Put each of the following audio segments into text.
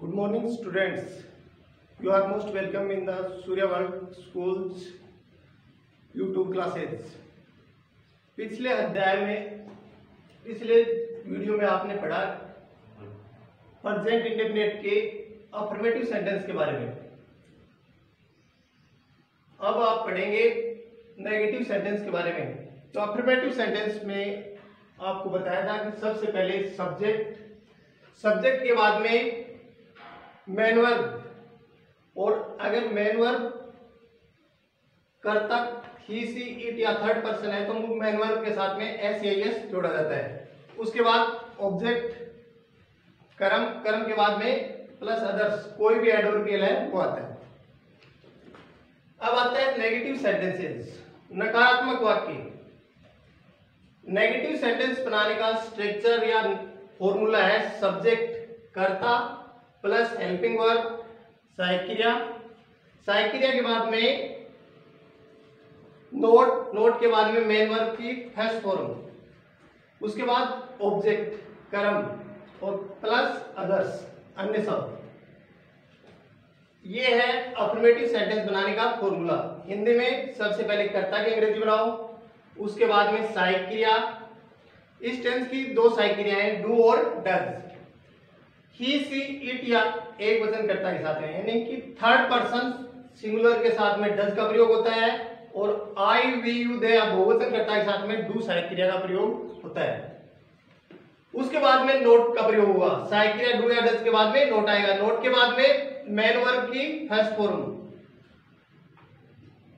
Good morning, students. You are most welcome in the Surya World Schools YouTube classes. पिछले अध्याय में, पिछले video में आपने पढ़ा प्रेजेंट इंडेफिनिट के अफर्मेटिव सेंटेंस के बारे में। अब आप पढ़ेंगे नेगेटिव सेंटेंस के बारे में। तो अफर्मेटिव सेंटेंस में आपको बताया था कि सबसे पहले सब्जेक्ट के बाद में मेन वर्ब, और अगर मेन वर्ब कर्ता ही सी इट या थर्ड पर्सन है तो मेन वर्ब के साथ में एस या एस जोड़ा जाता है। उसके बाद ऑब्जेक्ट कर्म के बाद में प्लस अदर्स, कोई भी एडवर्बियल है वो आता है। अब आता है नेगेटिव सेंटेंसेस, नकारात्मक वाक्य। नेगेटिव सेंटेंस बनाने का स्ट्रक्चर या फॉर्मूला है सब्जेक्ट कर्ता प्लस हेल्पिंग वर्ब साइक्रिया के बाद में नोट के बाद में मेन वर्ब की फर्स्ट फॉर्म, उसके बाद ऑब्जेक्ट कर्म और प्लस अदर्स अन्य सब। ये है अफर्मेटिव सेंटेंस बनाने का फॉर्मूला। हिंदी में सबसे पहले कर्ता की अंग्रेजी बनाओ, उसके बाद में साइक्रिया। इस टेंस की दो साइक्रिया हैं, डू और डज। ही सी इट या एक वचन कर्ता के साथ में, यानी कि थर्ड पर्सन सिंगुलर के साथ में डज का प्रयोग होता है, और आई वी यू दे बहुवचन कर्ता के साथ में डू साइक्रिया का प्रयोग होता है। उसके बाद में नोट का प्रयोग हुआ, साइक्रिया डू या डज के बाद में नोट आएगा। नोट के बाद में मेन वर्ब की फर्स्ट फॉर्म।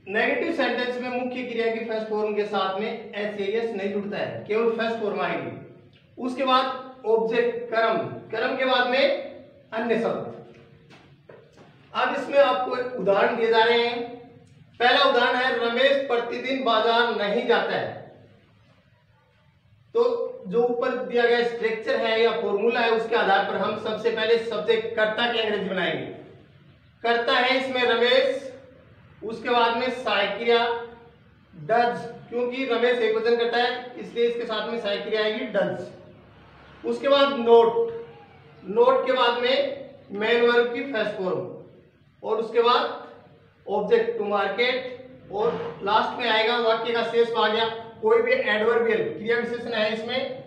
नेगेटिव सेंटेंस में मुख्य क्रिया की फर्स्ट फॉर्म के साथ में एस एस नहीं जुड़ता है, केवल फर्स्ट फॉर्म आएगी। उसके बाद ऑब्जेक्ट कर्म के बाद में अन्य शब्द। अब इसमें आपको उदाहरण दिए जा रहे हैं। पहला उदाहरण है, रमेश प्रतिदिन बाजार नहीं जाता है। तो जो ऊपर दिया गया स्ट्रक्चर है या फॉर्मूला है, उसके आधार पर हम सबसे पहले सब्जेक्ट कर्ता की अंग्रेजी बनाएंगे। कर्ता है इसमें रमेश, उसके बाद में साइक्रिया डज, क्योंकि रमेश एक वचन करता है इसलिए इसके साथ में साइक्रिया आएगी डज। उसके बाद नोट के बाद में मेन वर्ब की फर्स्ट फॉर्म, और उसके बाद ऑब्जेक्ट टू मार्केट, और लास्ट में आएगा वाक्य का शेष भाग या कोई भी एडवर्बियल क्रिया विशेषण है इसमें,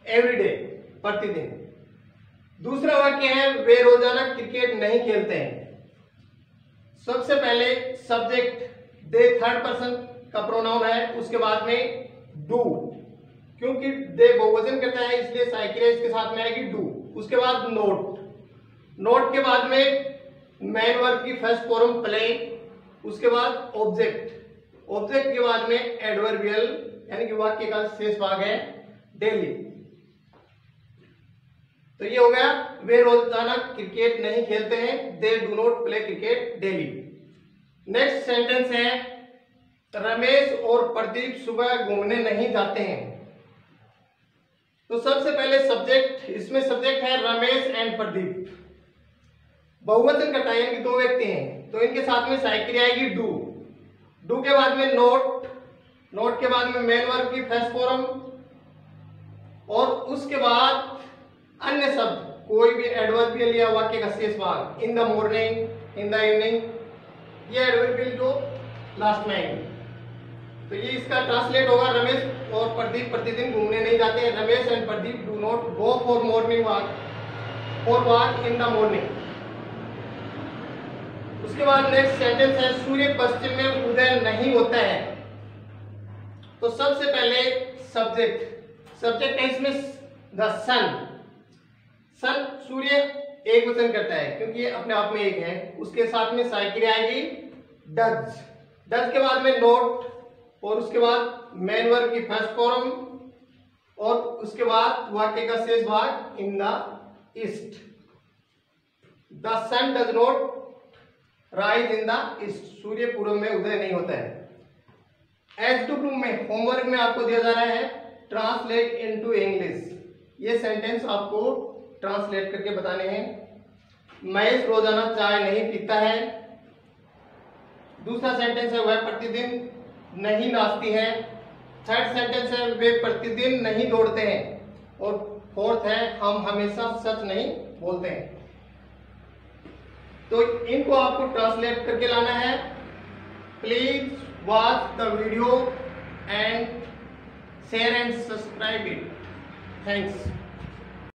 एवरीडे प्रतिदिन। दूसरा वाक्य है, वे रोजाना क्रिकेट नहीं खेलते हैं। सबसे पहले सब्जेक्ट दे थर्ड पर्सन का प्रोनाउन है, उसके बाद में डू, क्योंकि दे बहुवचन करता है इसलिए साइक्रिया इसके साथ में आएगी डू। उसके बाद नोट के बाद में मेन वर्ब की फर्स्ट फॉर्म प्ले, उसके बाद ऑब्जेक्ट के बाद में एडवर्बियल यानी कि वाक्य का शेष भाग है डेली। तो ये हो गया, वे रोजाना क्रिकेट नहीं खेलते हैं, they do not play cricket daily. Next sentence है, रमेश और प्रदीप सुबह घूमने नहीं जाते हैं। तो सबसे पहले सब्जेक्ट, इसमें सब्जेक्ट है रमेश एंड प्रदीप, बहुवचन करता है यानी कि दो व्यक्ति हैं, तो इनके साथ में साइक्रिया आएगी डू के बाद में नोट के बाद में मेन वर्ब की फर्स्ट फॉर्म, और उसके बाद अन्य शब्द कोई भी एडवर्बियल या वाक्य का शेष भाग, in the morning, in the evening, ये एडवर्बियल जो लास्ट में आएंगे। तो ये इसका ट्रांसलेट होगा, रमेश और प्रदीप प्रतिदिन घूमने नहीं जाते हैं। Ramesh and Pradeep do not go for morning walk in the morning. उसके बाद नेक्स्ट सेंटेंस है, सूर्य पश्चिम में उदय नहीं होता है। तो सबसे पहले सब्जेक्ट है इसमें द सन सूर्य एक वचन करता है क्योंकि ये अपने आप में एक है, उसके साथ में साइक्रिया आएगी डज के बाद में नोट, और उसके बाद मेन वर्ब की फर्स्ट फॉर्म, और उसके बाद वाक्य का शेष भाग in the east. The sun does not rise in the east, सूर्य पूर्व में उदय नहीं होता है। एज टू प्रूव में होमवर्क में आपको दिया जा रहा है, ट्रांसलेट इनटू इंग्लिश। ये सेंटेंस आपको ट्रांसलेट करके बताने हैं। महेश रोजाना चाय नहीं पीता है। दूसरा सेंटेंस है, वह प्रतिदिन नहीं नाचती है। थर्ड सेंटेंस है, वे प्रतिदिन नहीं दौड़ते हैं। और फोर्थ है, हम हमेशा सच नहीं बोलते हैं। तो इनको आपको ट्रांसलेट करके लाना है। Please watch the video and share and subscribe it. Thanks.